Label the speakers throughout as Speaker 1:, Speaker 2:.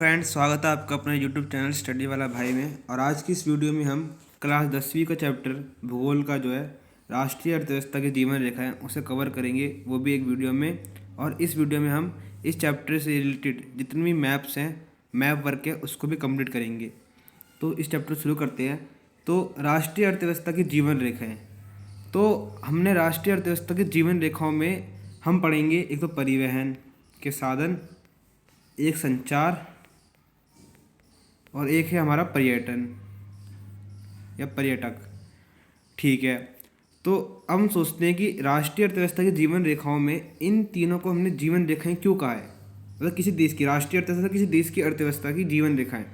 Speaker 1: Friends, स्वागत है आपका अपने यूट्यूब चैनल स्टडी वाला भाई में। और आज की इस वीडियो में हम क्लास 10वीं का चैप्टर भूगोल का जो है राष्ट्रीय अर्थव्यवस्था की जीवन रेखा है उसे कवर करेंगे, वो भी एक वीडियो में। और इस वीडियो में हम इस चैप्टर से रिलेटेड जितने भी मैप्स हैं, मैप वर्क है, उसको भी कंप्लीट करेंगे। तो इस चैप्टर शुरू करते हैं। तो राष्ट्रीय अर्थव्यवस्था की जीवन रेखाएँ। तो हमने राष्ट्रीय अर्थव्यवस्था की जीवन रेखाओं में हम पढ़ेंगे एक तो परिवहन के साधन, एक संचार, और एक है हमारा पर्यटन या पर्यटक। ठीक है। तो अब हम सोचते हैं कि राष्ट्रीय अर्थव्यवस्था की जीवन रेखाओं में इन तीनों को हमने जीवन रेखाएं क्यों कहा है। मतलब किसी देश की राष्ट्रीय अर्थव्यवस्था, किसी देश की अर्थव्यवस्था की जीवन रेखाएं।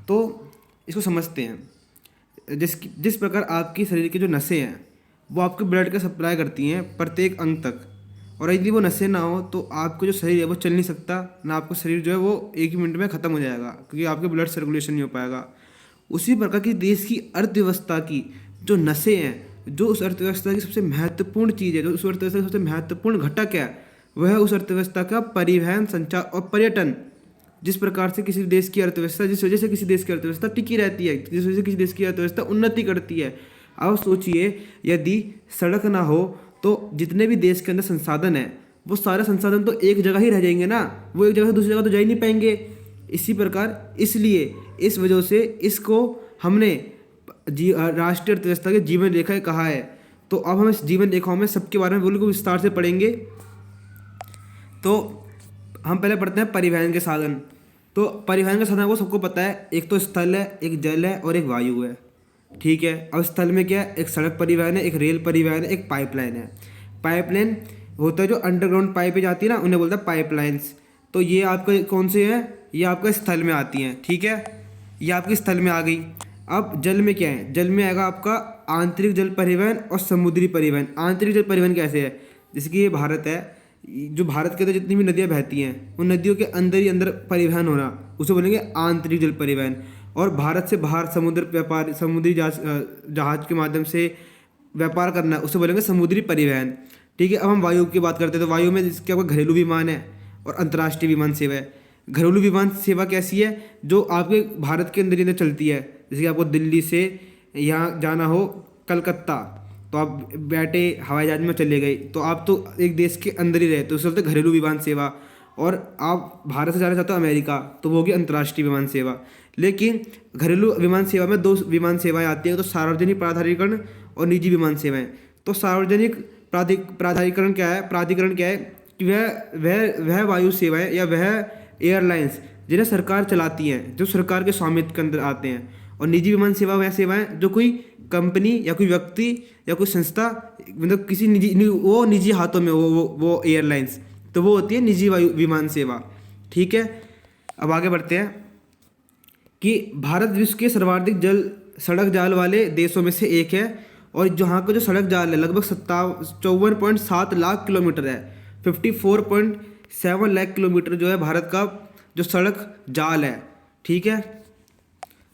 Speaker 1: तो इसको समझते हैं। जिस प्रकार आपकी शरीर की जो नसें हैं वो आपके ब्लड का सप्लाई करती हैं प्रत्येक अंग तक, और यदि वो नसें ना हो तो आपको जो शरीर है वो चल नहीं सकता ना, आपका शरीर जो है वो एक ही मिनट में ख़त्म हो जाएगा क्योंकि आपके ब्लड सर्कुलेशन नहीं हो पाएगा। उसी प्रकार की देश की अर्थव्यवस्था की जो नसें हैं, जो उस अर्थव्यवस्था की सबसे महत्वपूर्ण चीज़ है, जो उस अर्थव्यवस्था का सबसे महत्वपूर्ण घटक है, वह है उस अर्थव्यवस्था का परिवहन, संचार और पर्यटन। जिस प्रकार से किसी देश की अर्थव्यवस्था, जिस वजह से किसी देश की अर्थव्यवस्था टिकी रहती है, जिस वजह से किसी देश की अर्थव्यवस्था उन्नति करती है। अब सोचिए, यदि सड़क ना हो तो जितने भी देश के अंदर संसाधन है वो सारे संसाधन तो एक जगह ही रह जाएंगे ना, वो एक जगह से दूसरी जगह तो जा ही नहीं पाएंगे। इसी प्रकार इसलिए इस वजह से इसको हमने राष्ट्रीय अर्थव्यवस्था की जीवन रेखा कहा है। तो अब हम इस जीवन रेखाओं में सबके बारे में बिल्कुल विस्तार से पढ़ेंगे। तो हम पहले पढ़ते हैं परिवहन के साधन। तो परिवहन के साधन को सबको पता है, एक तो स्थल है, एक जल है और एक वायु है। ठीक है। अब स्थल में क्या है, एक सड़क परिवहन है, एक रेल परिवहन है, एक पाइपलाइन है। पाइपलाइन होता है जो अंडरग्राउंड पाइपें जाती है ना, उन्हें बोलता है पाइपलाइंस। तो ये आपका कौन से हैं, ये आपका स्थल में आती हैं। ठीक है, ये आपकी स्थल में आ गई। अब जल में क्या है, जल में आएगा आपका आंतरिक जल परिवहन और समुद्री परिवहन। आंतरिक जल परिवहन कैसे है, जैसे कि ये भारत है, जो भारत के अंदर जितनी भी नदियाँ बहती हैं उन नदियों के अंदर ही अंदर परिवहन होना, उसे बोलेंगे आंतरिक जल परिवहन। और भारत से बाहर समुद्र व्यापार, समुद्री जहाज के माध्यम से व्यापार करना, उसे बोलेंगे समुद्री परिवहन। ठीक है। अब हम वायु की बात करते हैं। तो वायु में जिसके आपका घरेलू विमान है और अंतर्राष्ट्रीय विमान सेवा है। घरेलू विमान सेवा कैसी है, जो आपके भारत के अंदर ही अंदर चलती है। जैसे कि आपको दिल्ली से यहाँ जाना हो कलकत्ता, तो आप बैठे हवाई जहाज में चले गए, तो आप तो एक देश के अंदर ही रहे, तो उसे बोलते हैं घरेलू विमान सेवा। और आप भारत से जाना चाहते हो अमेरिका, तो वो होगी अंतर्राष्ट्रीय विमान सेवा। लेकिन घरेलू विमान सेवा में दो विमान सेवाएं आती हैं, तो सार्वजनिक प्राधिकरण और निजी विमान सेवाएं। तो सार्वजनिक प्राधिकरण क्या है, प्राधिकरण क्या है कि वह वायु सेवाएं या वह एयरलाइंस जिन्हें सरकार चलाती हैं, जो सरकार के स्वामित्व के अंदर आते हैं। और निजी विमान सेवा वह सेवाएं जो कोई कंपनी या कोई व्यक्ति या कोई संस्था, मतलब किसी वो निजी हाथों में वो एयरलाइंस, तो वो होती है निजी वायु विमान सेवा। ठीक है। अब आगे बढ़ते हैं कि भारत विश्व के सर्वाधिक जल सड़क जाल वाले देशों में से एक है। और जहाँ का जो सड़क जाल है लगभग 54.7 लाख किलोमीटर है। 54.7 लाख किलोमीटर जो है भारत का जो सड़क जाल है। ठीक है।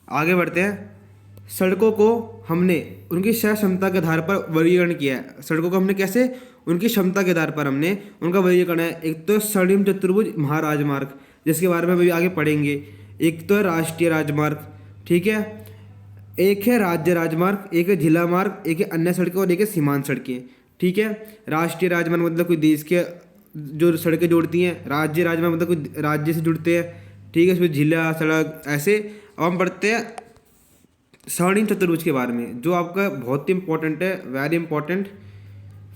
Speaker 1: आगे बढ़ते हैं। सड़कों को हमने उनकी क्षय क्षमता के आधार पर वर्गीकरण किया है। सड़कों को हमने कैसे, उनकी क्षमता के आधार पर हमने उनका वर्गीकरण है। एक तो स्वर्णिम चतुर्भुज महाराजमार्ग, जिसके बारे में अभी आगे पढ़ेंगे। एक तो है राष्ट्रीय राजमार्ग। ठीक है। एक है राज्य राजमार्ग, एक है जिला मार्ग, एक है अन्य सड़कें और एक है सीमांत सड़कें। ठीक है। राष्ट्रीय राजमार्ग मतलब कोई देश के जो सड़कें जोड़ती हैं। राज्य राजमार्ग मतलब कोई राज्य से जुड़ते हैं। ठीक है। इसमें जिला सड़क ऐसे। अब हम पढ़ते हैं स्वर्णिम चतुर्भुज के बारे में, जो आपका बहुत ही इंपॉर्टेंट है, very important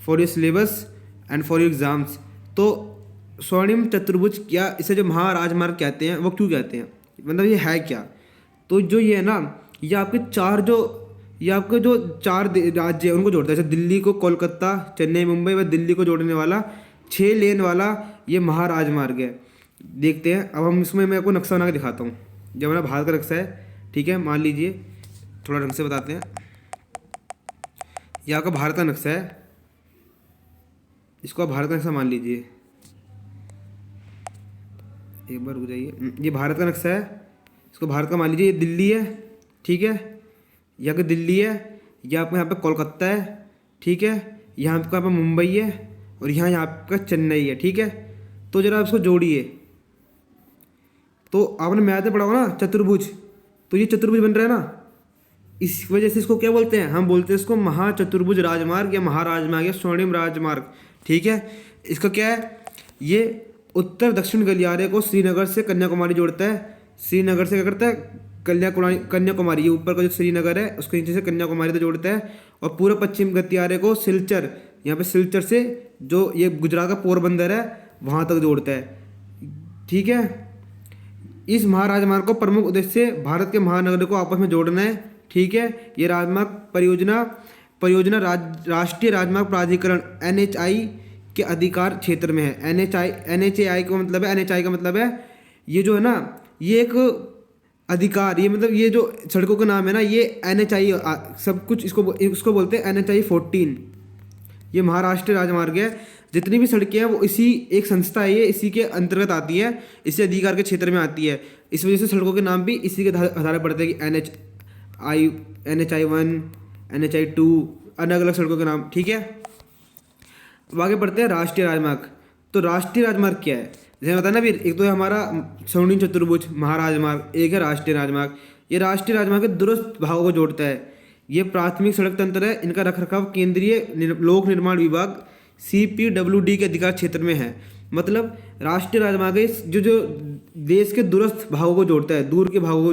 Speaker 1: for your syllabus and for your exams. तो स्वर्णिम चतुर्भुज क्या, इसे जो महाराजमार्ग कहते हैं वो क्यों कहते हैं, मतलब ये है क्या। तो जो ये है ना, ये आपके आपके जो चार राज्य हैं उनको जोड़ता है। जैसे दिल्ली को कोलकाता, चेन्नई, मुंबई व दिल्ली को जोड़ने वाला 6 लेन वाला ये महाराजमार्ग है। देखते हैं। अब हम इसमें मैं आपको नक्शा बना के दिखाता हूँ। जब हमारा भारत का नक्शा है, ठीक है, मान लीजिए, थोड़ा ढंग से बताते हैं। यह आपका भारत का नक्शा है, इसको आप भारत का नक्शा मान लीजिए। एक बार रुक जाइए। ये भारत का नक्शा है, इसको भारत का मान लीजिए। ये दिल्ली है। ठीक है। यहाँ का दिल्ली है, यहाँ पर यहाँ पे कोलकाता है। ठीक है। यहाँ पे मुंबई है और यहाँ आपका चेन्नई है। ठीक है। तो जरा इसको जोड़िए। तो आपने मैथ में पढ़ा होगा ना चतुर्भुज, तो ये चतुर्भुज बन रहा है ना, इस वजह से इसको क्या बोलते हैं, हम बोलते हैं इसको महाचतुर्भुज राजमार्ग या महाराजमार्ग या स्वर्णिम राजमार्ग। ठीक है, इसका क्या है, ये उत्तर दक्षिण गलियारे को श्रीनगर से कन्याकुमारी जोड़ता है। श्रीनगर से क्या करता है, कन्याकुमारी, ये ऊपर का जो श्रीनगर है उसको नीचे से कन्याकुमारी तक जोड़ता है। और पूर्व पश्चिम गलियारे को सिलचर, यहाँ पे सिलचर से जो ये गुजरात का पोरबंदर है वहाँ तक जोड़ता है। ठीक है, इस महाराजमार्ग को प्रमुख उद्देश्य भारत के महानगरों को आपस में जोड़ना है। ठीक है, ये राजमार्ग परियोजना राष्ट्रीय राजमार्ग प्राधिकरण NHAI के अधिकार क्षेत्र में है। NHAI का मतलब है, NHAI का मतलब है ये जो है ना, ये एक अधिकार, ये मतलब ये जो सड़कों का नाम है ना, ये NHAI सब कुछ इसको बोलते हैं NHAI 14। ये महाराष्ट्र राजमार्ग है, जितनी भी सड़कें हैं वो इसी एक संस्था है, ये इसी के अंतर्गत आती है, इसी अधिकार के क्षेत्र में आती है। इस वजह से सड़कों के नाम भी इसी के आधार पर पड़ते हैं कि NHAI 1, NHAI 2, अलग अलग सड़कों के नाम। ठीक है, अब आगे बढ़ते हैं राष्ट्रीय राजमार्ग। तो राष्ट्रीय राजमार्ग क्या है, जैसे बताया ना भी, एक तो है हमारा स्वर्णिम चतुर्भुज महाराजमार्ग, एक है राष्ट्रीय राजमार्ग। ये राष्ट्रीय राजमार्ग के दूरस्थ भागों को जोड़ता है। ये प्राथमिक सड़क तंत्र है, इनका रखरखाव केंद्रीय लोक निर्माण विभाग CPWD के अधिकार क्षेत्र में है। मतलब राष्ट्रीय राजमार्ग जो देश के दूरस्थ भागों को जोड़ता है, दूर के भागों को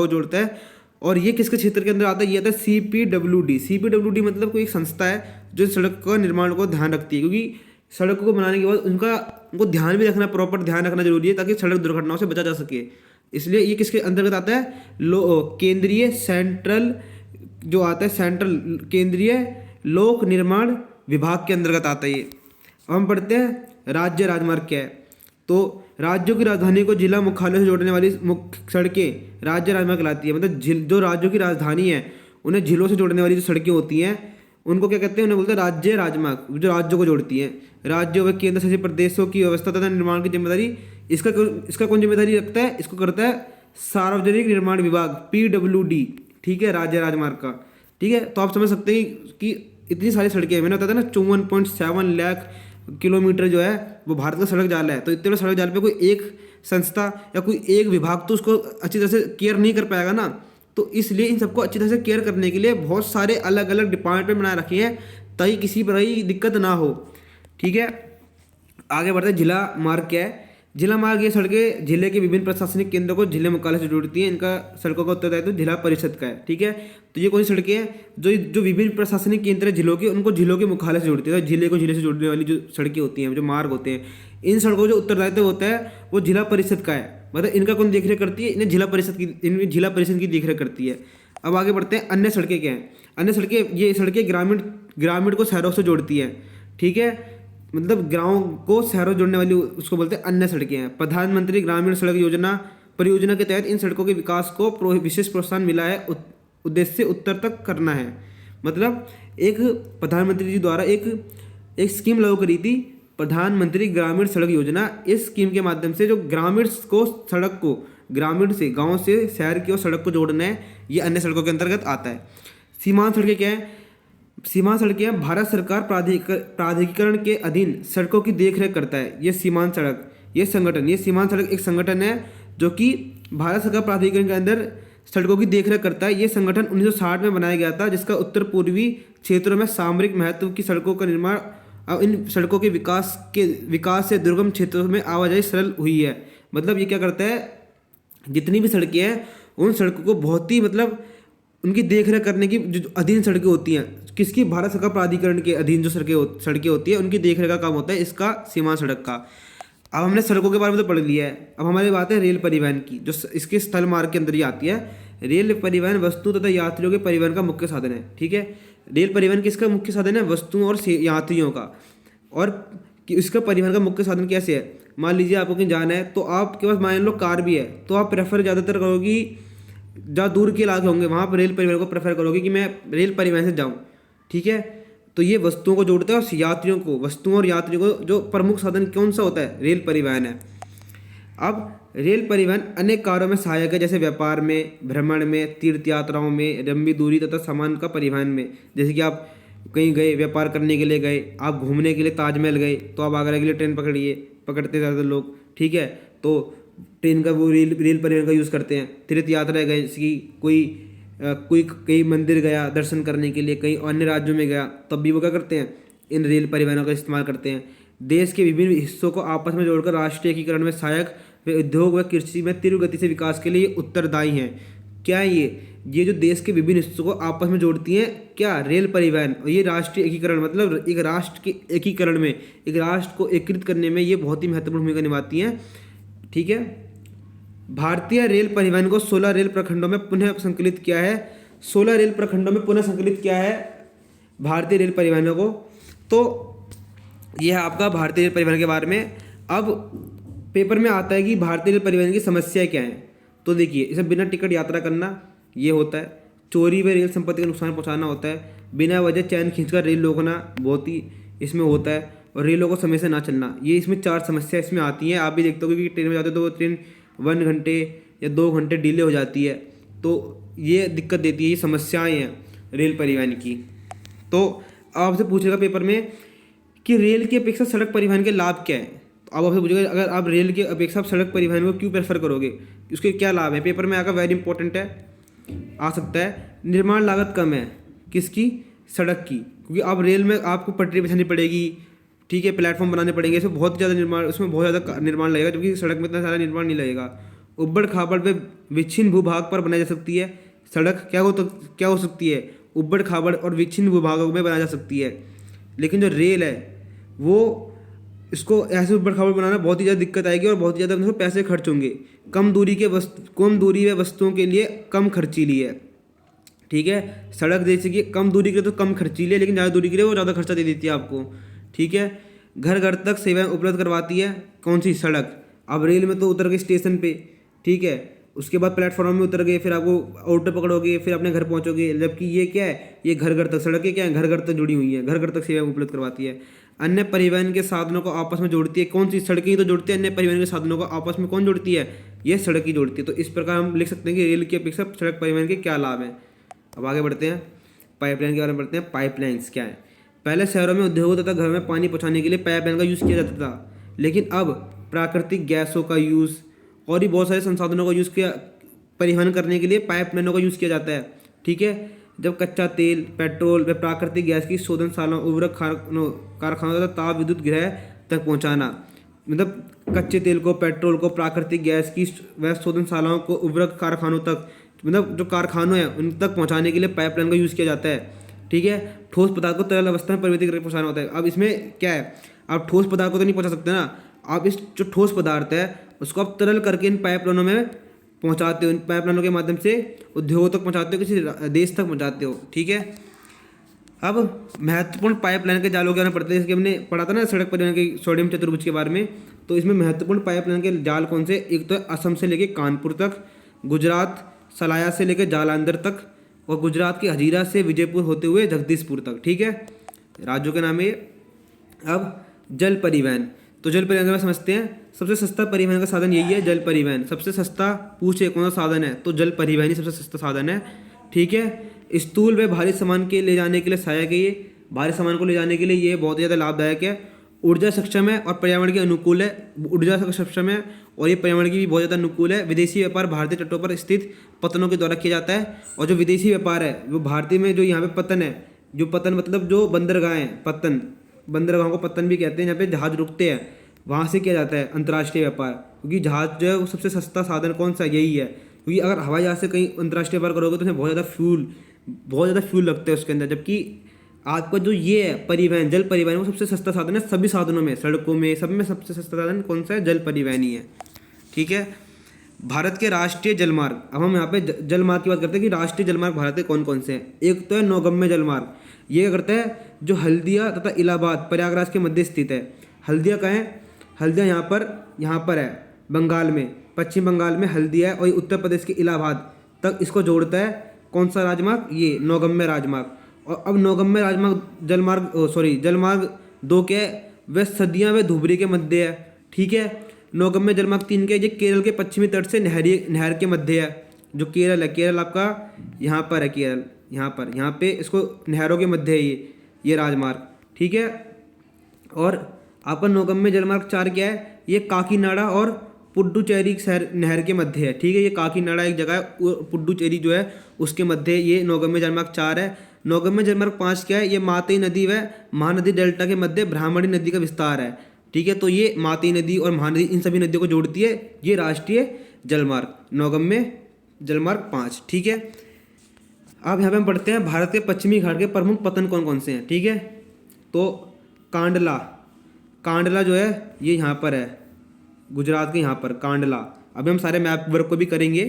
Speaker 1: जोड़ता है। और ये किसके क्षेत्र के अंदर आता है, ये आता है CPWD मतलब कोई एक संस्था है जो सड़क का निर्माण को ध्यान रखती है, क्योंकि सड़कों को बनाने के बाद उनको ध्यान भी रखना, प्रॉपर ध्यान रखना जरूरी है, ताकि सड़क दुर्घटनाओं से बचा जा सके। इसलिए ये किसके अंतर्गत आता है, केंद्रीय केंद्रीय लोक निर्माण विभाग के अंतर्गत आता है ये। अब हम पढ़ते हैं राज्य राजमार्ग क्या है। तो राज्यों की राजधानी को जिला मुख्यालय से जोड़ने वाली मुख्य सड़कें राज्य राजमार्ग कहलाती है। मतलब जो राज्यों की राजधानी है उन्हें जिलों से जोड़ने वाली जो सड़कें होती हैं उनको क्या कहते हैं, उन्हें बोलते हैं राज्य राजमार्ग, जो राज्यों को जोड़ती हैं। राज्यों व केंद्र शासित प्रदेशों की व्यवस्था तथा निर्माण की जिम्मेदारी इसका कौन जिम्मेदारी रखता है, इसको करता है सार्वजनिक निर्माण विभाग PWD। ठीक है, राज्य राजमार्ग का। ठीक है, तो आप समझ सकते हैं कि इतनी सारी सड़कें, मैंने बताया था ना 54.7 लाख किलोमीटर जो है वो भारत का सड़क जाल है। तो इतने बड़े सड़क जाल पे कोई एक संस्था या कोई एक विभाग तो उसको अच्छी तरह से केयर नहीं कर पाएगा ना। तो इसलिए इन सबको अच्छी तरह से केयर करने के लिए बहुत सारे अलग अलग डिपार्टमेंट बनाए रखे हैं, ताकि किसी प्रकार की दिक्कत ना हो। ठीक है, आगे बढ़ते हैं। जिला मार्ग क्या है, जिला मार्ग ये सड़कें जिले के विभिन्न प्रशासनिक केंद्रों को जिले मुख्यालय से जोड़ती हैं। इनका सड़कों का उत्तरदायित्व जिला परिषद का है। ठीक है, तो ये कौन सी सड़कें हैं, जो विभिन्न प्रशासनिक केंद्र है जिलों के, उनको जिलों के मुख्यालय से जोड़ती है। तो जिले को जिले से जोड़ने वाली जो सड़कें होती हैं, जो मार्ग होते हैं, इन सड़कों जो उत्तरदायित्व होता है वो जिला परिषद का है। मतलब इनका कौन देखरेख करती है, इन्हें जिला परिषद की देखरेख करती है। अब आगे बढ़ते हैं, अन्य सड़कें क्या हैं। अन्य सड़कें, ये सड़कें ग्रामीण को शहरों से जोड़ती है। ठीक है, मतलब गाँव को शहरों से जोड़ने वाली उसको बोलते हैं अन्य सड़कें हैं। प्रधानमंत्री ग्रामीण सड़क परियोजना के तहत इन सड़कों के विकास को विशेष प्रोत्साहन मिला है। उद्देश्य उत्तर तक करना है। मतलब एक प्रधानमंत्री जी द्वारा एक स्कीम लागू करी थी, प्रधानमंत्री ग्रामीण सड़क योजना। इस स्कीम के माध्यम से जो ग्रामीण को सड़क को, ग्रामीण से गाँव से शहर की और सड़क को जोड़ना है, ये अन्य सड़कों के अंतर्गत आता है। सीमांत सड़कें क्या है, सीमांत सड़कें भारत सरकार प्राधिकरण के अधीन सड़कों की देखरेख करता है। ये सीमांत सड़क, ये सीमांत सड़क एक संगठन है जो कि भारत सरकार प्राधिकरण के अंदर सड़कों की देखरेख करता है। ये संगठन 1960 में बनाया गया था, जिसका उत्तर पूर्वी क्षेत्रों में सामरिक महत्व की सड़कों का निर्माण और इन सड़कों के विकास से दुर्गम क्षेत्रों में आवाजाही सरल हुई है। मतलब ये क्या करता है, जितनी भी सड़कें हैं उन सड़कों को बहुत ही मतलब उनकी देखरेख करने की जो अधीन सड़कें होती हैं, किसकी, भारत सरकार प्राधिकरण के अधीन जो सड़कें होती है, उनकी देखरेख का काम होता है इसका सीमांत सड़क का। अब हमने सड़कों के बारे में तो पढ़ लिया है। अब हमारी बात है रेल परिवहन की, जो इसके स्थल मार्ग के अंदर ही आती है। रेल परिवहन वस्तु तथा यात्रियों के परिवहन का मुख्य साधन है। ठीक है, रेल परिवहन किसका मुख्य साधन है, वस्तुओं और यात्रियों का। और इसका परिवहन का मुख्य साधन कैसे है, मान लीजिए आपको कहीं जाना है, तो आपके पास मान लो कार भी है, तो आप प्रेफर ज़्यादातर करोगी, जहाँ दूर के इलाके होंगे वहाँ पर रेल परिवहन को प्रेफर करोगे कि मैं रेल परिवहन से जाऊँ। ठीक है, तो ये वस्तुओं को जोड़ता है और वस्तुओं और यात्रियों को जो प्रमुख साधन कौन सा होता है, रेल परिवहन है। अब रेल परिवहन अनेक कार्यों में सहायक है, जैसे व्यापार में, भ्रमण में, तीर्थ यात्राओं में, लंबी दूरी तथा सामान का परिवहन में। जैसे कि आप कहीं गए, व्यापार करने के लिए गए, आप घूमने के लिए ताजमहल गए, तो आप आगरा के लिए ट्रेन पकड़ते ज़्यादातर लोग। ठीक है, तो ट्रेन का वो रेल परिवहन का यूज़ करते हैं। तीर्थ यात्रा गए, जैसे कि कोई कई मंदिर गया दर्शन करने के लिए, कहीं अन्य राज्यों में गया, तब भी वो क्या करते हैं, इन रेल परिवहनों का इस्तेमाल करते हैं। देश के विभिन्न हिस्सों को आपस में जोड़कर राष्ट्रीय एकीकरण में सहायक व उद्योग व कृषि में तीव्र गति से विकास के लिए उत्तरदायी हैं। क्या है ये जो देश के विभिन्न हिस्सों को आपस में जोड़ती हैं, क्या, रेल परिवहन। और ये राष्ट्रीय एकीकरण मतलब एक राष्ट्र के एकीकरण में, एक राष्ट्र को एकीकृत करने में ये बहुत ही महत्वपूर्ण भूमिका निभाती हैं। ठीक है, भारतीय रेल परिवहन को 16 रेल प्रखंडों में पुनः संकलित किया है। 16 रेल प्रखंडों में पुनः संकलित किया है भारतीय रेल परिवहनों को। तो यह है आपका भारतीय रेल परिवहन के बारे में। अब पेपर में आता है कि भारतीय रेल परिवहन की समस्या क्या है। तो देखिए, इसे बिना टिकट यात्रा करना ये होता है, चोरी व रेल संपत्ति का नुकसान पहुंचाना होता है, बिना वजह चैन खींचकर रेल रोकना बहुत ही इसमें होता है, और रेलों को समय से ना चलना। ये इसमें 4 समस्या इसमें आती हैं। आप भी देखते हो कि ट्रेन में जाते हो तो वो ट्रेन 1 घंटे या 2 घंटे डिले हो जाती है, तो ये दिक्कत देती है, ये समस्याएँ हैं रेल परिवहन की। तो आपसे पूछेगा पेपर में कि रेल की अपेक्षा सड़क परिवहन के लाभ क्या है। तो अब आपसे पूछेगा अगर आप रेल की अपेक्षा आप सड़क परिवहन को क्यों प्रेफर करोगे, उसके क्या लाभ है। पेपर में आकर वेरी इंपॉर्टेंट है, आ सकता है। निर्माण लागत कम है, किसकी, सड़क की, क्योंकि अब रेल में आपको पटरी बिछानी पड़ेगी, ठीक है, प्लेटफॉर्म बनाने पड़ेंगे, इसमें बहुत ज़्यादा निर्माण, उसमें बहुत ज़्यादा निर्माण लगेगा, जबकि सड़क में इतना सारा निर्माण नहीं लगेगा। उबड़ खाबड़ व विच्छिन्न भूभाग पर बनाई जा सकती है सड़क। क्या हो सकती है, उबड़ खाबड़ और विच्छिन्न भूभागों में बनाई जा सकती है। लेकिन जो रेल है वो इसको ऐसे उबड़ खाबड़ बनाना बहुत ही ज़्यादा दिक्कत आएगी और बहुत ही ज़्यादा उसमें पैसे खर्च होंगे। कम दूरी व वस्तुओं के लिए कम खर्चीली है। ठीक है, सड़क जैसे कि कम दूरी के लिए तो कम खर्चीली है, लेकिन ज़्यादा दूरी के लिए वो ज़्यादा खर्चा दे देती है आपको। ठीक है, घर घर तक सेवाएं उपलब्ध करवाती है, कौन सी, सड़क। अब रेल में तो उतर के स्टेशन पे, ठीक है, उसके बाद प्लेटफॉर्म में उतर गए, फिर आपको ऑटो पकड़ोगे, फिर अपने घर पहुंचोगे। जबकि ये क्या है, ये घर घर तक, सड़कें क्या है, घर घर तक जुड़ी हुई है, घर घर तक सेवाएं उपलब्ध करवाती है। अन्य परिवहन के साधनों को आपस में जोड़ती है, कौन सी, सड़कें ही तो जोड़ती है। अन्य परिवहन के साधनों को आपस में कौन जोड़ती है, ये सड़क ही जोड़ती है। तो इस प्रकार हम लिख सकते हैं कि रेल की अपेक्षा सड़क परिवहन के क्या लाभ हैं। अब आगे बढ़ते हैं, पाइपलाइन के बारे में बढ़ते हैं। पाइपलाइंस क्या है। पहले शहरों में उद्योगों तथा घरों में पानी पहुँचाने के लिए पाइपलाइन का यूज़ किया जाता था, लेकिन अब प्राकृतिक गैसों का यूज़ और भी बहुत सारे संसाधनों का यूज़ किया, परिवहन करने के लिए पाइपलाइनों का यूज़ किया जाता है। ठीक है, जब कच्चा तेल, पेट्रोल व प्राकृतिक गैस की शोधनशालाओं, उर्वरक कारखानों तथा ताप विद्युत गृह तक पहुंचाना, मतलब कच्चे तेल को, पेट्रोल को, प्राकृतिक गैस की व शोधनशालाओं को उर्वरक कारखानों तक, मतलब जो कारखानों हैं उन तक पहुंचाने के लिए पाइपलाइन का यूज़ किया जाता है। ठीक है, ठोस पदार्थ को तरल अवस्था में परिवर्तित करके पहुँचाना होता है। अब इसमें क्या है, आप ठोस पदार्थ को तो नहीं पहुँचा सकते ना, आप इस जो ठोस पदार्थ है उसको आप तरल करके इन पाइपलाइनों में पहुंचाते हो, इन पाइपलाइनों के माध्यम से उद्योगों तक पहुंचाते हो, किसी देश तक पहुंचाते हो। ठीक है, अब महत्वपूर्ण पाइपलाइन के जालों के बारे में पढ़ते हैं, जैसे कि हमने पढ़ा था ना सड़क परिवहन के सोडियम चतुर्भुज के बारे में। तो इसमें महत्वपूर्ण पाइपलाइन के जाल कौन से, एक तो असम से लेके कानपुर तक, गुजरात सलाया से लेके जालंधर तक, और गुजरात के हजीरा से विजयपुर होते हुए जगदीशपुर तक। ठीक है, राज्यों के नाम है। अब जल परिवहन, तो जल परिवहन में समझते हैं। सबसे सस्ता परिवहन का साधन यही है, जल परिवहन। सबसे सस्ता पूछे कौन सा साधन है, तो जल परिवहन ही सबसे सस्ता साधन है। ठीक है, स्थूल व भारी सामान के ले जाने के लिए सहायक है ये, भारी सामान को ले जाने के लिए ये बहुत ज़्यादा लाभदायक है। ऊर्जा सक्षम है और पर्यावरण के अनुकूल है, ऊर्जा सक्षम है और ये पर्यावरण की भी बहुत ज़्यादा अनुकूल है। विदेशी व्यापार भारतीय तटों पर स्थित पत्तनों के द्वारा किया जाता है, और जो विदेशी व्यापार है वो भारतीय में, जो यहाँ पे पत्तन है, जो पत्तन मतलब जो बंदरगाह हैं, पत्तन, बंदरगाहों को पत्तन भी कहते हैं, जहाँ पे जहाज रुकते हैं, वहाँ से किया जाता है अंतर्राष्ट्रीय व्यापार। क्योंकि जहाज जो है वो सबसे सस्ता साधन कौन सा, यही है। क्योंकि अगर हवाई जहाज से कहीं अंतर्राष्ट्रीय व्यापार करोगे तो उसमें बहुत ज़्यादा फ्यूल लगते हैं उसके अंदर। जबकि आपका जो ये है परिवहन, जल परिवहन, वो सबसे सस्ता साधन है सभी साधनों में, सड़कों में, सब में सबसे सस्ता साधन कौन सा है, जल परिवहन ही है। ठीक है, भारत के राष्ट्रीय जलमार्ग, अब हम यहाँ पे जलमार्ग की बात करते हैं कि राष्ट्रीय जलमार्ग भारत के कौन कौन से हैं। एक तो है नौगम्य जलमार्ग, ये क्या करता है, जो हल्दिया तथा इलाहाबाद प्रयागराज के मध्य स्थित है। हल्दिया कहाँ है, हल्दिया यहाँ पर है बंगाल में, पश्चिम बंगाल में हल्दिया है, और उत्तर प्रदेश के इलाहाबाद तक इसको जोड़ता है कौन सा राजमार्ग, ये नौगम्य राजमार्ग। और अब नौगम्य राजमार्ग जलमार्ग 2 के वह सदियाँ व धुबरी के मध्य है। ठीक है, नौगम्य जलमार्ग 3 के, ये केरल के पश्चिमी तट से नहर के मध्य है। जो केरल है, केरल आपका यहाँ पर है, केरल यहाँ पे इसको नहरों के मध्य है ये राजमार्ग। ठीक है, और आपका नौगम्य जलमार्ग 4 क्या है, ये काकीनाडा और पुडुचेरी शहर नहर के मध्य है, ठीक है। ये काकीनाडा एक जगह है, पुडुचेरी जो है उसके मध्य ये नौगम्य जलमार्ग 4 है। नौगम्य जलमार्ग 5 क्या है? ये मातई नदी व महानदी डेल्टा के मध्य ब्राह्मणी नदी का विस्तार है, ठीक है। तो ये मातई नदी और महानदी इन सभी नदियों को जोड़ती है ये राष्ट्रीय जलमार्ग, नौगम्य जलमार्ग 5, ठीक है। अब यहाँ पे हम पढ़ते हैं भारत के पश्चिमी घाट के प्रमुख पतन कौन कौन से हैं, ठीक है। तो कांडला जो है ये यहाँ पर है, गुजरात के यहाँ पर कांडला। अभी हम सारे मैप वर्क को भी करेंगे,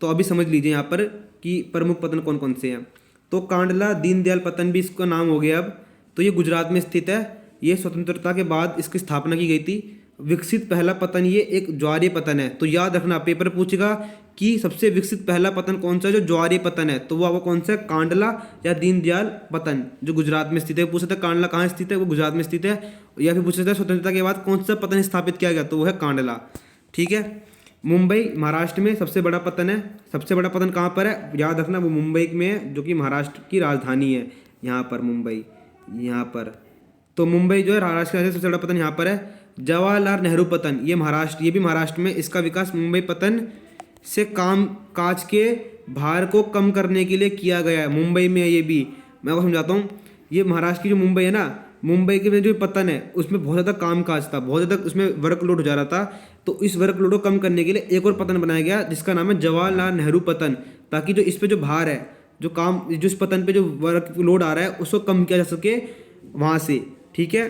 Speaker 1: तो अभी समझ लीजिए यहाँ पर कि प्रमुख पतन कौन कौन से हैं। तो कांडला दीनदयाल पतन भी इसका नाम हो गया अब। तो ये गुजरात में स्थित है, ये स्वतंत्रता के बाद इसकी स्थापना की गई थी। विकसित पहला पतन ये एक ज्वारीय पतन है। तो याद रखना, पेपर पूछेगा कि सबसे विकसित पहला पतन कौन सा है जो ज्वारीय पतन है, तो वो आपको कौन सा है? कांडला या दीनदयाल पतन जो गुजरात में स्थित है। पूछ सकते हैं कांडला कहाँ स्थित है, वो गुजरात में स्थित है। या फिर पूछ सकते हैं स्वतंत्रता के बाद कौन सा पतन स्थापित किया गया, तो वो है कांडला, ठीक है। मुंबई महाराष्ट्र में सबसे बड़ा पतन है। सबसे बड़ा पतन कहाँ पर है? याद रखना वो मुंबई में है, जो कि महाराष्ट्र की राजधानी है। यहाँ पर मुंबई, यहाँ पर तो मुंबई जो है महाराष्ट्र का सबसे बड़ा पतन यहाँ पर है। जवाहरलाल नेहरू पतन ये महाराष्ट्र, ये भी महाराष्ट्र में। इसका विकास मुंबई पतन से काम काज के भार को कम करने के लिए किया गया है। मुंबई में है ये भी, मैं आपको समझाता हूँ। ये महाराष्ट्र की जो मुंबई है ना, मुंबई के जो पतन है उसमें बहुत ज़्यादा काम काज था, बहुत ज़्यादा उसमें वर्कलोड हो जा रहा था। तो इस वर्कलोड को कम करने के लिए एक और पतन बनाया गया जिसका नाम है जवाहरलाल नेहरू पतन, ताकि जो इस पे जो भार है, जो काम, जो इस पतन पे जो वर्कलोड आ रहा है उसको कम किया जा सके वहाँ से, ठीक है।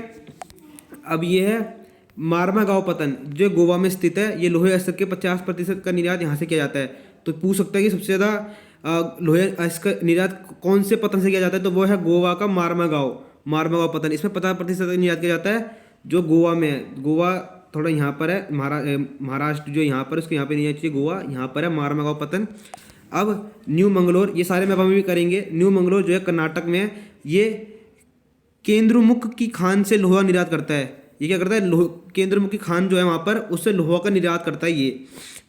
Speaker 1: अब ये है मार्मागांव पतन जो गोवा में स्थित है। ये लोहे अस्त्र के 50% का निर्यात यहाँ से किया जाता है। तो पूछ सकता है कि सबसे ज़्यादा लोहे अस्त्र का निर्यात कौन से पतन से किया जाता है, तो वो है गोवा का मार्मागांव पतन। इसमें 50% निर्यात किया जाता है जो गोवा में है। गोवा थोड़ा यहाँ पर है, महाराष्ट्र जो यहाँ पर, उसके यहाँ पे नहीं चाहिए, गोवा यहाँ पर है मार्मागांव पतन। अब न्यू मंगलोर, ये सारे मैप हम भी करेंगे। न्यू मंगलोर जो है कर्नाटक में है। ये केंद्रमुख की खान से लोहा निर्यात करता है। ये क्या करता है? केंद्रमुख की खान जो है वहाँ पर, उससे लोहा का निर्यात करता है ये,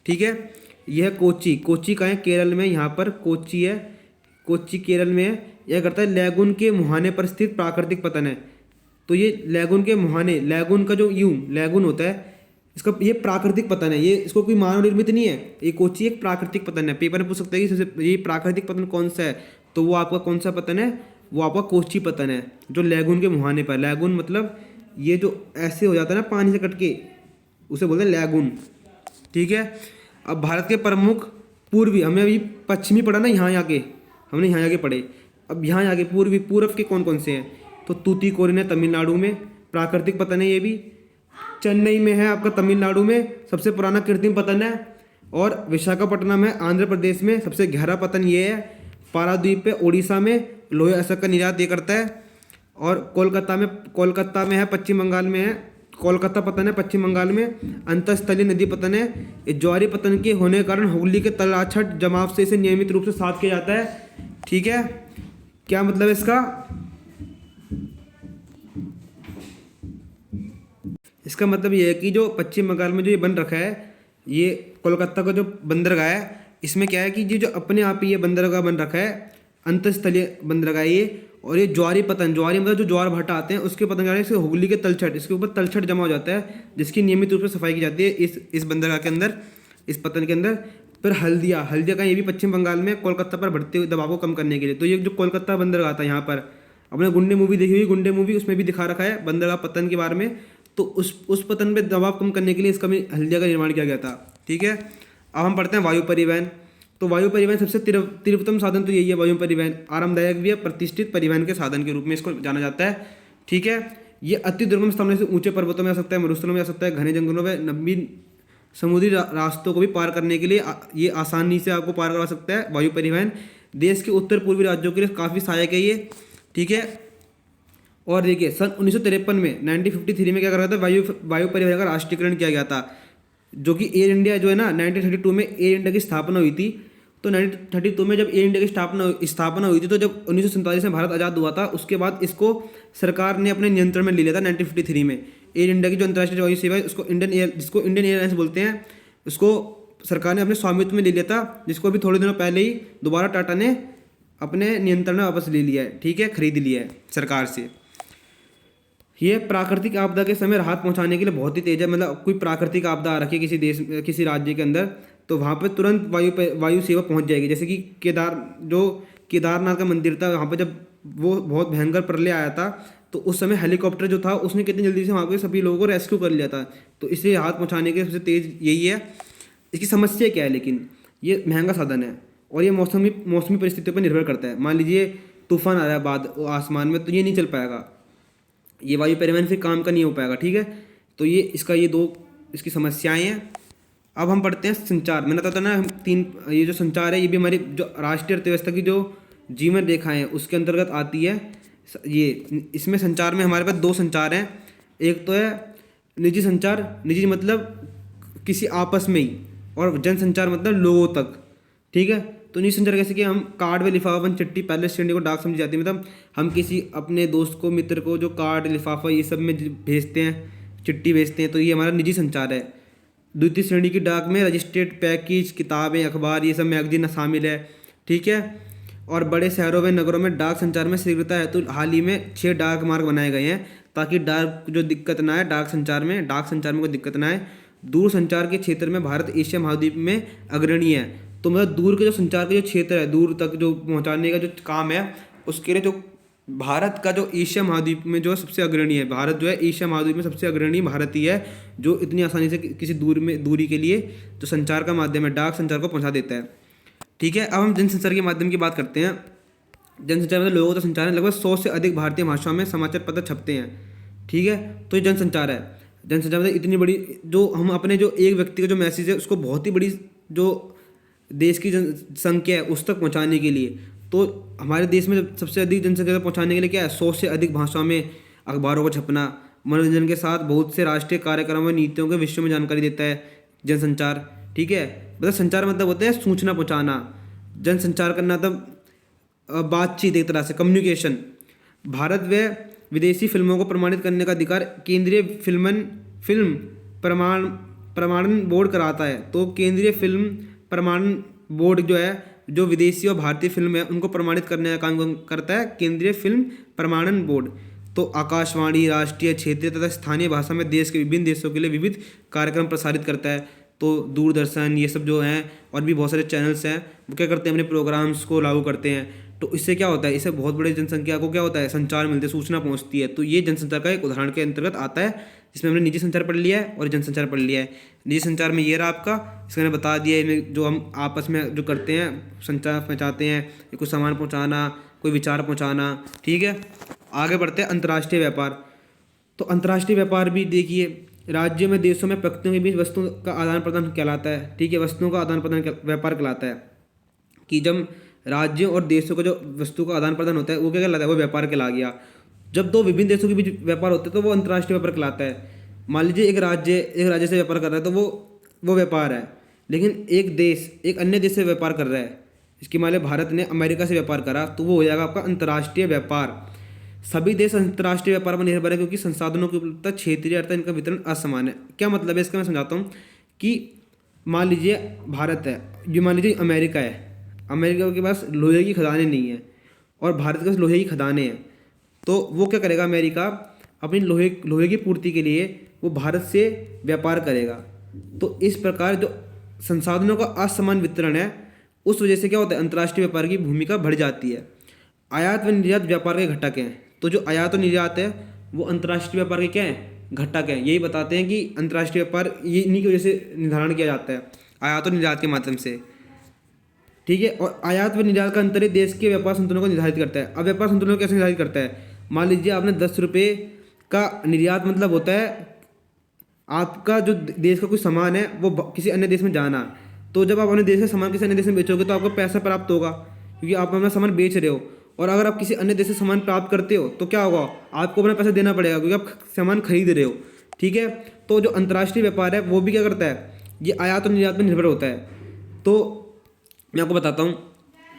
Speaker 1: ठीक है। यह है कोच्चि का है केरल में, यहाँ पर कोच्चि है, कोच्चि केरल में है। यह करता है लैगून के मुहाने पर स्थित प्राकृतिक पतन है। तो ये लैगून के मुहाने, लैगून का जो लैगून होता है इसका, ये प्राकृतिक पतन है। ये इसको कोई मानव निर्मित नहीं है। ये कोच्चि एक प्राकृतिक पतन है। पेपर में पूछ सकते हैं कि सबसे ये प्राकृतिक पतन कौन सा है, तो वो आपका कौन सा पतन है? वो आपका कोच्चि पतन है जो लैगून के मुहाने पर। लैगून मतलब ये जो ऐसे हो जाता है ना पानी से कट के, उसे बोलते हैं लैगून, ठीक है। अब भारत के प्रमुख पूर्वी, हमने अभी पश्चिमी पढ़ा ना, यहाँ आगे हमने यहाँ आगे पढ़े। अब यहाँ आगे पूर्व के कौन कौन से हैं? तो तूतीकोरिन है तमिलनाडु में, प्राकृतिक पतन है ये भी। चेन्नई में है आपका तमिलनाडु में, सबसे पुराना कृत्रिम पतन है। और विशाखापट्टनम है आंध्र प्रदेश में, सबसे गहरा पतन ये है। पारादीप पे उड़ीसा में लोहे अस्त्र का निर्यात ये करता है। और कोलकाता में है, पश्चिम बंगाल में है, कोलकाता पतन है पश्चिम बंगाल में। अंतस्थलीय नदी पतन है। ये ज्वारीय पतन के होने के कारण हुगली के तलाछट जमाव से इसे नियमित रूप से साफ किया जाता है, ठीक है। क्या मतलब है इसका? इसका मतलब ये है कि जो पश्चिम बंगाल में जो ये बन रखा है, ये कोलकाता का जो बंदरगाह है, इसमें क्या है कि ये जो अपने आप ही ये बंदरगाह बन रखा है, अंतस्थलीय बंदरगाह ये। और ये ज्वारी मतलब जो ज्वार भाटा आते हैं उसके पतन इसके हुगली के तलछट, इसके ऊपर तलछट जमा हो जाता है, जिसकी नियमित रूप से सफाई की जाती है इस बंदरगाह के अंदर, इस पतन के अंदर। फिर हल्दिया का ये भी पश्चिम बंगाल में, कोलकाता पर बढ़ते हुए दबाव को कम करने के लिए। तो ये जो कोलकाता बंदरगाह था, यहाँ पर अपने गुंडे मूवी देखी हुई, गुंडे मूवी, उसमें भी दिखा रखा है बंदरगाह पतन के बारे में। तो उस पतन पर दबाव कम करने के लिए इसका भी हल्दिया का निर्माण किया गया था, ठीक है। अब हम पढ़ते हैं वायु परिवहन। तो वायु परिवहन सबसे तीव्रतम साधन तो यही है, वायु परिवहन। आरामदायक भी है, प्रतिष्ठित परिवहन के साधन के रूप में इसको जाना जाता है, ठीक है। ये अति दुर्गम स्थानों से ऊंचे पर्वतों में आ सकता है, मरुस्थलों में आ सकता है, घने जंगलों में, नवीन समुद्री रास्तों को भी पार करने के लिए ये आसानी से आपको पार करवा सकता है वायु परिवहन। देश के उत्तर पूर्वी राज्यों के लिए काफ़ी सहायक है ये, ठीक है। और देखिए सन 1953 में 1953 में क्या करा था? वायु परिवहन का राष्ट्रीयकरण किया गया था, जो कि एयर इंडिया जो है ना, 1932 में एयर इंडिया की स्थापना हुई थी। तो 1932 में जब एयर इंडिया की स्थापना हुई थी, तो जब 1947 में भारत आज़ाद हुआ था, उसके बाद इसको सरकार ने अपने नियंत्रण में ले लिया था 1953 में। एयर इंडिया की जो अंतर्राष्ट्रीय वायु सेवा है, जिसको इंडियन एयरलाइंस बोलते हैं, उसको सरकार ने अपने स्वामित्व में ले लिया था, जिसको अभी थोड़े दिनों पहले ही दोबारा टाटा ने अपने नियंत्रण में वापस ले लिया है, ठीक है, खरीद लिया है सरकार से। ये प्राकृतिक आपदा के समय राहत पहुंचाने के लिए बहुत ही तेज है। मतलब कोई प्राकृतिक आपदा आ रखी है किसी देश किसी राज्य के अंदर, तो वहाँ पे तुरंत वायु सेवा पहुंच जाएगी। जैसे कि केदारनाथ का मंदिर था, वहाँ पे जब वो बहुत भयंकर प्रलय आया था, तो उस समय हेलीकॉप्टर जो था उसने कितनी जल्दी से वहाँ पे सभी लोगों को रेस्क्यू कर लिया था। तो इसलिए राहत पहुँचाने के सबसे तेज यही है। इसकी समस्या क्या है, लेकिन ये महंगा साधन है और ये मौसमी परिस्थितियों पर निर्भर करता है। मान लीजिए तूफान आ रहा है बाद आसमान में, तो ये नहीं चल पाएगा, ये वायु परिवहन फिर काम का नहीं हो पाएगा। ठीक है, तो ये इसकी समस्याएं हैं। अब हम पढ़ते हैं संचार। मैंने बताया था ना, हम तीन, ये जो संचार है ये भी हमारी जो राष्ट्रीय अर्थव्यवस्था की जो जीवन रेखाएं हैं उसके अंतर्गत आती है। ये इसमें संचार में हमारे पास दो संचार हैं। एक तो है निजी संचार, निजी मतलब किसी आपस में ही, और जनसंचार मतलब लोगों तक। ठीक है, तो निजी संचार कैसे कि हम कार्ड व लिफाफा चिट्ठी पहले श्रेणी को डाक समझी जाती है। मतलब हम किसी अपने दोस्त को मित्र को जो कार्ड लिफाफा ये सब में भेजते हैं, चिट्ठी भेजते हैं, तो ये हमारा निजी संचार है। द्वितीय श्रेणी की डाक में रजिस्ट्रेड पैकेज, किताबें, अखबार, ये सब मैगजीन शामिल है। ठीक है, और बड़े शहरों व नगरों में डाक संचार में शीघ्रता है तो हाल ही में 6 डाक मार्ग बनाए गए हैं ताकि डाक जो दिक्कत ना आए, डाक संचार में कोई दिक्कत ना आए। दूर संचार के क्षेत्र में भारत एशिया महाद्वीप में अग्रणी है। तो मतलब दूर के जो संचार का जो क्षेत्र है, दूर तक जो पहुंचाने का जो काम है, उसके लिए जो भारत का जो एशिया महाद्वीप में जो सबसे अग्रणी है, भारत जो है एशिया महाद्वीप में सबसे अग्रणी भारत ही है, जो इतनी आसानी से किसी दूरी के लिए जो संचार का माध्यम है डाक संचार को पहुंचा देता है। ठीक है, अब हम जनसंचार के माध्यम की बात करते हैं। जनसंचार मतलब लोगों का संचार है। लगभग 100 से अधिक भारतीय भाषाओं में समाचार पत्र छपते हैं। ठीक है, तो ये जनसंचार है। जनसंचार मतलब इतनी बड़ी, जो हम अपने जो एक व्यक्ति का जो मैसेज है उसको बहुत ही बड़ी जो देश की जनसंख्या है उस तक पहुंचाने के लिए, तो हमारे देश में सबसे अधिक जनसंख्या पहुंचाने के लिए क्या है, 100 से अधिक भाषाओं में अखबारों को छपना, मनोरंजन के साथ बहुत से राष्ट्रीय कार्यक्रमों व नीतियों के विषयों में जानकारी देता है जनसंचार। ठीक है, मतलब संचार मतलब होता है सूचना पहुंचाना। जनसंचार करना तब बातचीत, एक तरह से कम्युनिकेशन। भारत व विदेशी फिल्मों को प्रमाणित करने का अधिकार केंद्रीय फिल्म प्रमाणन बोर्ड कराता है। तो केंद्रीय फिल्म प्रमाणन बोर्ड जो है, जो विदेशी और भारतीय फिल्म है उनको प्रमाणित करने का काम करता है केंद्रीय फिल्म प्रमाणन बोर्ड। तो आकाशवाणी राष्ट्रीय, क्षेत्रीय तथा स्थानीय भाषा में देश के विभिन्न देशों के लिए विविध कार्यक्रम प्रसारित करता है। तो दूरदर्शन ये सब जो हैं और भी बहुत सारे चैनल्स हैं, वो क्या करते हैं, अपने प्रोग्राम्स को लागू करते हैं। तो इससे क्या होता है, इससे बहुत बड़ी जनसंख्या को क्या होता है, संचार मिलते, सूचना पहुंचती है। तो ये जनसंचार का एक उदाहरण के अंतर्गत आता है, जिसमें हमने निजी संचार पढ़ लिया है और जनसंचार पढ़ लिया है। निजी संचार में ये रहा आपका, इसका मैंने बता दिया है, जो हम आपस में जो करते हैं संचार पहुँचाते हैं, कोई सामान पहुँचाना, कोई विचार पहुँचाना। ठीक है, आगे बढ़ते हैं अंतर्राष्ट्रीय व्यापार। तो अंतर्राष्ट्रीय व्यापार भी देखिए, राज्यों में, देशों में व्यक्तियों के बीच वस्तुओं का आदान प्रदान कहलाता है। ठीक है, वस्तुओं का आदान प्रदान व्यापार कहलाता है। कि जब राज्यों और देशों का जो वस्तु का आदान प्रदान होता है वो क्या कहलाता है, वो व्यापार कहला गया। जब दो विभिन्न देशों के बीच व्यापार होता है तो वो अंतर्राष्ट्रीय व्यापार कहलाता है। मान लीजिए एक राज्य से व्यापार कर रहा है तो वो व्यापार है। लेकिन एक देश एक अन्य देश से व्यापार कर रहा है, इसकी मान लीजिए भारत ने अमेरिका से व्यापार करा, तो वो हो जाएगा आपका अंतर्राष्ट्रीय व्यापार। सभी देश अंतर्राष्ट्रीय व्यापार पर निर्भर है क्योंकि संसाधनों की उपलब्धता, क्षेत्रीय अर्थात इनका वितरण असमान है। क्या मतलब है इसका, मैं समझाता हूँ। कि मान लीजिए भारत है, ये मान लीजिए अमेरिका है, अमेरिका के पास लोहे की खदानें नहीं है और भारत के पास लोहे की खदानें हैं। तो वो क्या करेगा, अमेरिका अपनी लोहे की पूर्ति के लिए वो भारत से व्यापार करेगा। तो इस प्रकार जो संसाधनों का असमान वितरण है, उस वजह से क्या होता है, अंतर्राष्ट्रीय व्यापार की भूमिका बढ़ जाती है। आयात व निर्यात व्यापार के घटक हैं। तो जो आयात और निर्यात है वो अंतर्राष्ट्रीय व्यापार के क्या हैं, घटक हैं। यही बताते हैं कि अंतर्राष्ट्रीय व्यापार ये इन्हीं की वजह से निर्धारण किया जाता है, आयात और निर्यात के माध्यम से। ठीक है, और आयात व निर्यात का अंतर देश के व्यापार संतुलन को निर्धारित करता है। अब व्यापार संतुलन को कैसे निर्धारित करता है, मान लीजिए आपने 10 रुपये का निर्यात मतलब होता है आपका जो देश का कोई सामान है वो किसी अन्य देश में जाना। तो जब आप अपने देश का सामान किसी अन्य देश में बेचोगे तो आपको पैसा प्राप्त होगा, क्योंकि आप अपना सामान बेच रहे हो। और अगर आप किसी अन्य देश से सामान प्राप्त करते हो तो क्या होगा, आपको अपना पैसा देना पड़ेगा, क्योंकि आप सामान खरीद रहे हो। ठीक है, तो जो अंतर्राष्ट्रीय व्यापार है वो भी क्या करता है, ये आयात और निर्यात पर निर्भर होता है। तो मैं आपको बताता हूँ,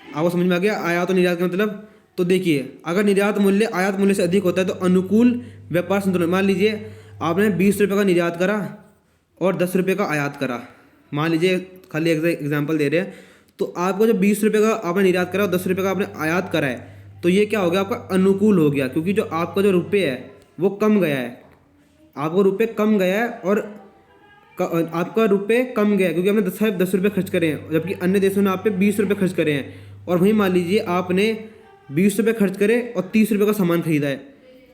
Speaker 1: आपको समझ में आ गया आयात और निर्यात का मतलब। तो देखिए, अगर निर्यात मूल्य आयात मूल्य से अधिक होता है तो अनुकूल व्यापार संतुलन। मान लीजिए आपने 20 रुपये का निर्यात करा और 10 रुपये का आयात करा, मान लीजिए खाली एग्जाम्पल दे रहे हैं। तो आपको जब 20 रुपये का आपने निर्यात करा और 10 रुपये का आपने आयात करा है, तो ये क्या हो गया, आपका अनुकूल हो गया, क्योंकि जो आपका जो रुपये है वो कम गया है, आपका रुपये कम गया है, और आपका रुपये कम गया है क्योंकि आपने 10 रुपये खर्च करे हैं, जबकि अन्य देशों ने आप पे 20 रुपये खर्च करे हैं। और वहीं मान लीजिए आपने 20 रुपये खर्च करे और 30 रुपये का सामान खरीदा है,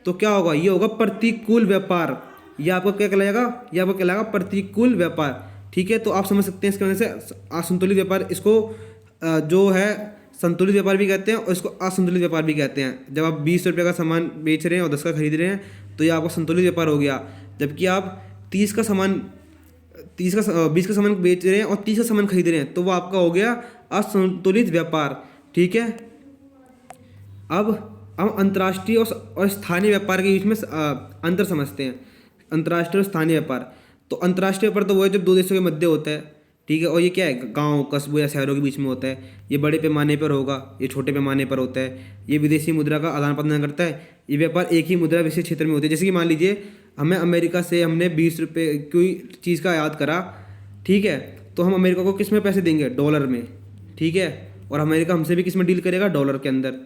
Speaker 1: तो क्या होगा, ये होगा प्रतिकूल व्यापार। ये आपको क्या कहलाएगा, ये आपको कहलाएगा प्रतिकूल व्यापार। ठीक है, तो आप समझ सकते हैं इसके वजह से असंतुलित व्यापार, इसको जो है संतुलित व्यापार भी कहते हैं और इसको असंतुलित व्यापार भी कहते हैं। जब आप 20 रुपये का सामान बेच रहे हैं और 10 का खरीद रहे हैं तो ये आपका संतुलित व्यापार हो गया। जबकि आप 20 का सामान बेच रहे हैं और 30 का सामान खरीद रहे हैं तो वो आपका हो गया असंतुलित व्यापार। ठीक है, अब हम अंतर्राष्ट्रीय और स्थानीय व्यापार के बीच में अंतर समझते हैं। अंतर्राष्ट्रीय और स्थानीय व्यापार, तो अंतर्राष्ट्रीय व्यापार तो वो है जब दो देशों के मध्य होता है। ठीक है, और ये क्या है, गांव, कस्बों या शहरों के बीच में होता है। ये बड़े पैमाने पर होगा, ये छोटे पैमाने पर होता है। ये विदेशी मुद्रा का आदान प्रदान करता है। ये व्यापार एक ही मुद्रा विशेष क्षेत्र में होती है। जैसे कि मान लीजिए हमें अमेरिका से हमने 20 रुपये कोई चीज़ का आयात करा, ठीक है, तो हम अमेरिका को किस में पैसे देंगे, डॉलर में। ठीक है, और अमेरिका हमसे भी किस में डील करेगा, डॉलर के अंदर।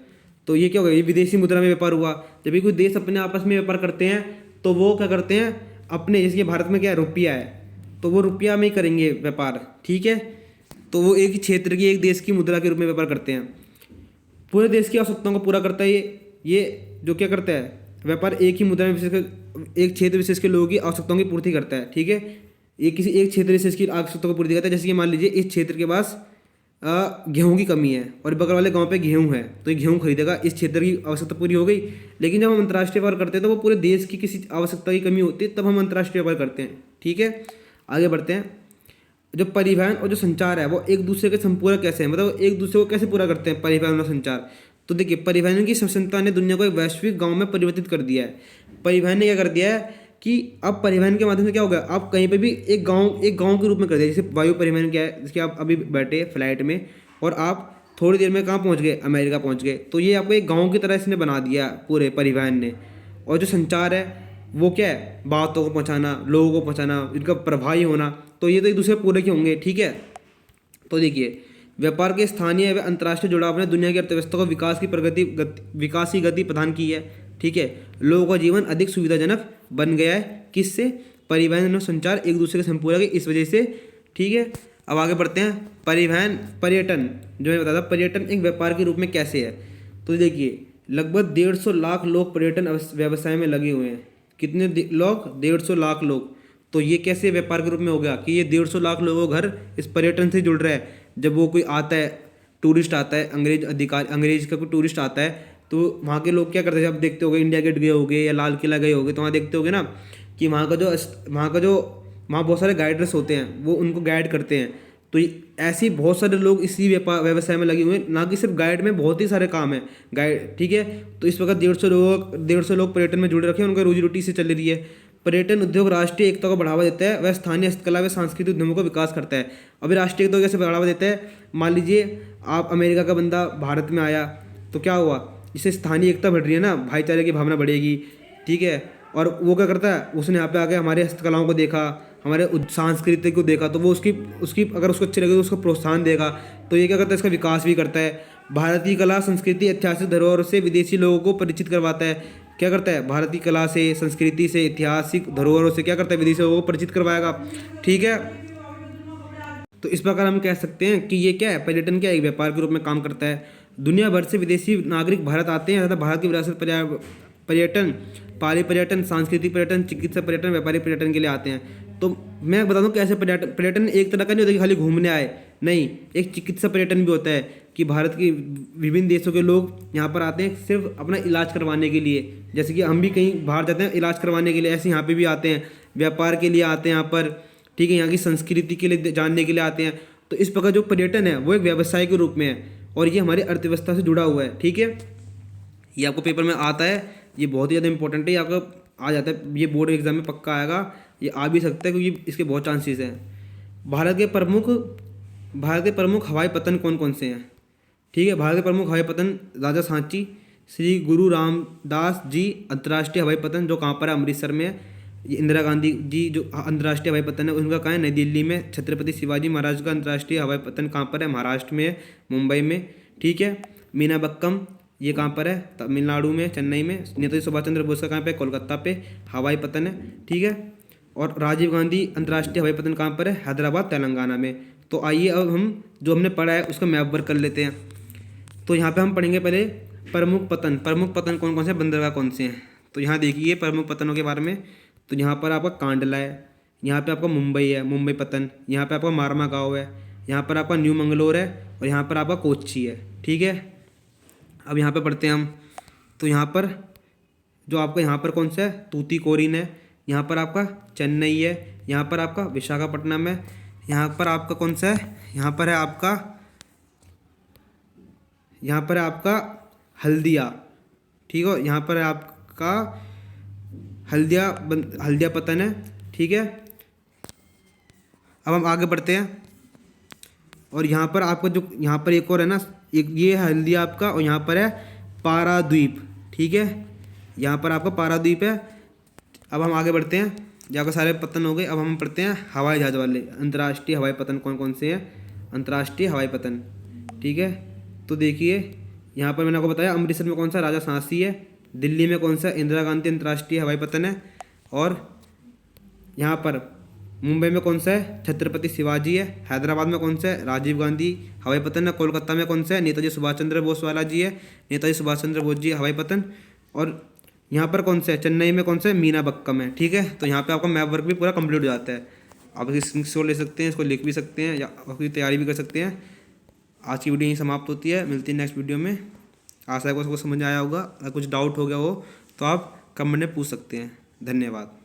Speaker 1: तो ये क्या होगा, ये विदेशी मुद्रा में व्यापार हुआ। जब भी कोई देश अपने आपस में व्यापार करते हैं तो वो क्या करते हैं, अपने, जैसे भारत में क्या है, रुपया है, तो वो रुपया में ही करेंगे व्यापार। ठीक है, तो वो एक ही क्षेत्र की, एक देश की मुद्रा के रूप में व्यापार करते हैं। पूरे देश की आवश्यकताओं को पूरा करता है ये जो क्या करता है, व्यापार एक ही मुद्रा में एक क्षेत्र विशेष के लोगों की आवश्यकताओं की पूर्ति करता है। ठीक है, ये किसी एक क्षेत्र विशेष की आवश्यकता को पूर्ति करता है। जैसे कि मान लीजिए इस क्षेत्र के पास गेहूं की कमी है और बगल वाले गांव पे गेहूं है, तो ये गेहूं खरीदेगा, इस क्षेत्र की आवश्यकता पूरी हो गई। लेकिन जब हम अंतर्राष्ट्रीय व्यापार करते हैं तो वो पूरे देश की किसी आवश्यकता की कमी होती है, तब हम अंतर्राष्ट्रीय व्यापार करते हैं। ठीक है, आगे बढ़ते हैं। जो परिवहन और जो संचार है वो एक दूसरे के संपूरक कैसे हैं, मतलब एक दूसरे को कैसे पूरा करते हैं, परिवहन और संचार। तो देखिए, परिवहन की स्वतंत्रता ने दुनिया को एक वैश्विक गांव में परिवर्तित कर दिया है। परिवहन ने क्या कर दिया है कि अब परिवहन के माध्यम से क्या हो गया, आप कहीं पे भी एक गांव के रूप में कर दिया। जैसे वायु परिवहन क्या है, जैसे आप अभी बैठे फ्लाइट में और आप थोड़ी देर में कहाँ पहुंच गए, अमेरिका पहुंच गए, तो ये आपको एक गांव की तरह इसने बना दिया पूरे परिवहन ने। और जो संचार है वो क्या है, बातों को पहुंचाना, लोगों को पहुंचाना, इनका प्रभावी होना, तो ये तो एक दूसरे पूरे के होंगे। ठीक है, तो देखिए, व्यापार के स्थानीय व अंतर्राष्ट्रीय जुड़ाव ने दुनिया की अर्थव्यवस्था को विकास की गति प्रदान की है। ठीक है, लोगों का जीवन अधिक सुविधाजनक बन गया है, किससे, परिवहन और संचार एक दूसरे के संपूरक है, इस वजह से। ठीक है, अब आगे बढ़ते हैं। पर्यटन, जो मैं बताया था, पर्यटन एक व्यापार के रूप में कैसे है। तो देखिए, लगभग 150 लाख लोग पर्यटन व्यवसाय में लगे हुए हैं। कितने लोग, 150 लाख लोग। तो ये कैसे व्यापार के रूप में हो गया कि ये 150 लाख लोगों का घर इस पर्यटन से जुड़ रहा है। जब वो कोई आता है, टूरिस्ट आता है, अंग्रेज का कोई टूरिस्ट आता है, तो वहाँ के लोग क्या करते हैं, जब देखते होगे इंडिया गेट गए होगे या लाल किला गए होगे, तो वहाँ देखते होगे ना कि वहाँ बहुत सारे गाइडर्स होते हैं, वो उनको गाइड करते हैं। तो ऐसे ही बहुत सारे लोग इसी व्यवसाय में लगे हुए हैं, ना कि सिर्फ गाइड में बहुत ही सारे काम है गाइड। ठीक है, तो इस वक्त 150 लोग पर्यटन में जुड़े रखे हैं, उनका रोजी रोटी से चल रही है। पर्यटन उद्योग राष्ट्रीय एकता को बढ़ावा देता है, वह स्थानीय हस्तकला व सांस्कृतिक उद्यमों को विकास करता है। अभी राष्ट्रीय एकता को कैसे बढ़ावा देता है, मान लीजिए आप अमेरिका का बंदा भारत में आया तो क्या हुआ, इससे स्थानीय एकता बढ़ रही है ना, भाईचारे की भावना बढ़ेगी। ठीक है, और वो क्या करता है, उसने यहाँ पे आके हमारे हस्तकलाओं को देखा, हमारे संस्कृति को देखा, तो वो उसकी अगर उसको अच्छी लगे तो उसको प्रोत्साहन देगा। तो ये क्या करता है, इसका विकास भी करता है। भारतीय कला, संस्कृति, ऐतिहासिक धरोहर से विदेशी लोगों को परिचित करवाता है। क्या करता है, भारतीय कला से, संस्कृति से, ऐतिहासिक धरोहरों से क्या करता है, विदेशी लोगों को परिचित करवाएगा। ठीक है, तो इस प्रकार हम कह सकते हैं कि ये क्या है, पर्यटन क्या एक व्यापार के रूप में काम करता है। दुनिया भर से विदेशी नागरिक भारत आते हैं तथा भारत की विरासत पर्यटन, पाली पर्यटन, सांस्कृतिक पर्यटन, चिकित्सा पर्यटन, व्यापारिक पर्यटन के लिए आते हैं। तो मैं बता दूं कैसे पर्यटन एक तरह का नहीं होता कि खाली घूमने आए, नहीं, एक चिकित्सा पर्यटन भी होता है कि भारत के विभिन्न देशों के लोग यहाँ पर आते हैं सिर्फ अपना इलाज करवाने के लिए। जैसे कि हम भी कहीं बाहर जाते हैं इलाज करवाने के लिए, ऐसे यहाँ पे भी आते हैं, व्यापार के लिए आते हैं यहाँ पर। ठीक है, यहाँ की संस्कृति के लिए जानने के लिए आते हैं। तो इस प्रकार जो पर्यटन है वो एक व्यवसाय के रूप में है और ये हमारी अर्थव्यवस्था से जुड़ा हुआ है। ठीक है, ये आपको पेपर में आता है, ये बहुत ही ज़्यादा इंपॉर्टेंट है, ये आपका आ जाता है, ये बोर्ड एग्जाम में पक्का आएगा, ये आ भी सकता है क्योंकि इसके बहुत चांसेस हैं। भारत के प्रमुख हवाई पतन कौन कौन से हैं। ठीक है, भारत के प्रमुख हवाई पतन, राजा सांची, श्री गुरु रामदास जी अंतर्राष्ट्रीय हवाई पतन जो कहाँ पर है, अमृतसर में है। ये इंदिरा गांधी जी जो अंतर्राष्ट्रीय हवाई पतन है उनका कहाँ है, नई दिल्ली में। छत्रपति शिवाजी महाराज का अंतर्राष्ट्रीय हवाई पतन कहाँ पर है, महाराष्ट्र में है, मुंबई में। ठीक है, मीनाबक्कम ये कहाँ पर है? तमिलनाडु में, चेन्नई में। नेताजी सुभाष चंद्र बोस का कहाँ पे? कोलकाता पे हवाई पतन है, ठीक है। और राजीव गांधी अंतर्राष्ट्रीय हवाई पतन कहाँ पर है? हैदराबाद, तेलंगाना में। तो आइए अब हम जो हमने पढ़ा है उसका मैप वर्क कर लेते हैं। तो यहाँ पे हम पढ़ेंगे पहले प्रमुख पतन। प्रमुख पतन कौन कौन से, बंदरगाह कौन से हैं? तो यहाँ देखिए प्रमुख पतनों के बारे में। तो यहाँ पर आपका कांडला है, यहाँ पे आपका मुंबई है, मुंबई पतन। यहाँ पे आपका मारमा गाँव है, यहाँ पर आपका न्यू मंगलोर है, और यहाँ पर आपका कोच्चि है, ठीक है। अब यहाँ पे पढ़ते हैं हम। तो यहाँ पर जो आपका यहाँ पर कौन सा है? तूतीकोरिन है। यहाँ पर आपका चेन्नई है, यहाँ पर आपका विशाखापट्टनम है, यहाँ पर आपका कौन सा है? यहाँ पर है आपका, यहाँ पर है आपका हल्दिया, ठीक है। यहाँ पर है आपका हल्दिया पतन है, ठीक है। अब हम आगे बढ़ते हैं। और यहाँ पर आपका जो यहाँ पर एक और है ना, एक ये है हल्दिया आपका, और यहाँ पर है पाराद्वीप, ठीक है। यहाँ पर आपका पाराद्वीप है। अब हम आगे बढ़ते हैं, यहाँ पर सारे पतन हो गए। अब हम पढ़ते हैं हवाई जहाज़ वाले अंतर्राष्ट्रीय हवाई पतन कौन कौन से हैं। अंतर्राष्ट्रीय हवाई पतन, ठीक है। तो देखिए यहाँ पर मैंने आपको बताया अमृतसर में कौन सा? राजा सांसी है। दिल्ली में कौन सा? इंदिरा गांधी अंतर्राष्ट्रीय हवाई पतन है। और यहाँ पर मुंबई में कौन सा है? छत्रपति शिवाजी है। हैदराबाद में कौन सा है? राजीव गांधी हवाई पतन है। कोलकाता में कौन सा है? नेताजी सुभाष चंद्र बोस वाला जी है, नेताजी सुभाष चंद्र बोस जी हवाई पतन। और यहाँ पर कौन सा है? चेन्नई में कौन सा है? मीनाबक्कम है, ठीक है। तो यहाँ पे आपका मैप वर्क भी पूरा कंप्लीट हो जाता है। आप इसकी स्क्रीनशॉट ले सकते हैं, इसको लिख भी सकते हैं, या अपनी तैयारी भी कर सकते हैं। आज की वीडियो यहीं समाप्त होती है, मिलती है नेक्स्ट वीडियो में। आशा है आपको समझ में आया होगा। अगर कुछ डाउट हो गया हो तो आप कमेंट में पूछ सकते हैं। धन्यवाद।